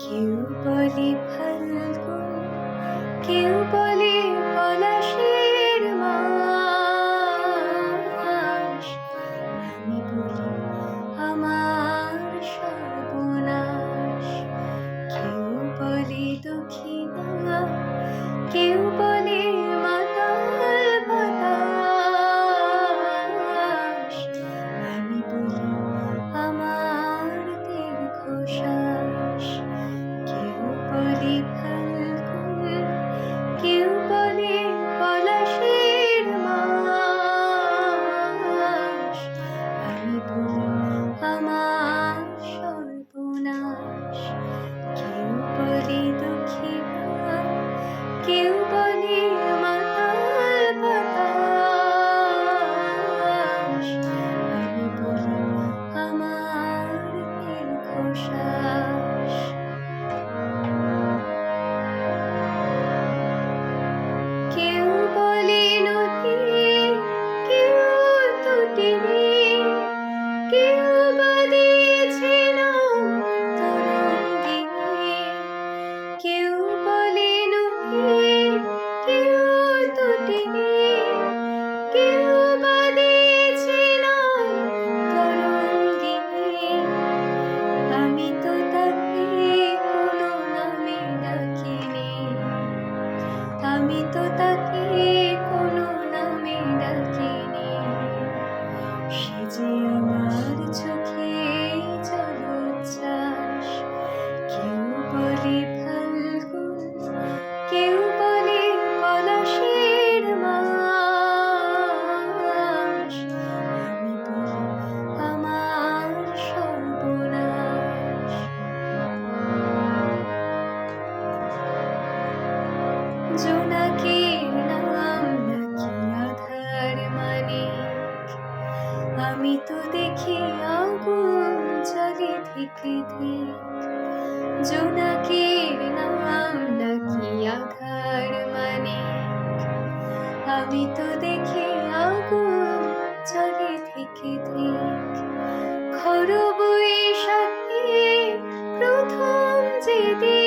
কেউ বলে ফাল্গুন, কেউ বলে পলাশের মাস, আমি বলি আমার সর্বনাশ। কেউ বলে দক্ষিণা, কেউ বলে মাতাল বাতাস, আমি বলি আমার দীর্ঘশ্বাস। কেউ বলে ফাল্গুন, কেউ বলে পলাশের মাস, আমি বলি আমার সর্বনাশ। কেউ বলে দক্ষিণা, কেউ বলে মাতাল বাতাস, আমি বলি আমার দীর্ঘশ্বাস। কেউ বলে নদী, কেউ তটিনী, কেউ বা দিয়েছে নাম তরঙ্গিনী। কেউ বলে নদী, কেউ তটিনী, কেউ বা দিয়েছে নাম তরঙ্গিনী। আমি তো তাকে কোনো নামে ডাকিনি, আমি তো তাকে কোনো নামে ডাকিনি। সে যে আমার চোখে জলোচ্ছ্বাস। কেউ বলে ফাল্গুন, কেউ বলে পলাশের মাস, আমি বলি আমার সর্বনাশ। জোনাকির নাম নাকি আধার মানিক, আমি তো দেখি আগুন জ্বলে ধিক ধিক। জোনাকির নাম নাকি আধার মানিক, আমি তো দেখি আগুন জ্বলে ধিক ধিক। খর বৈশাখে প্রথম যেদিন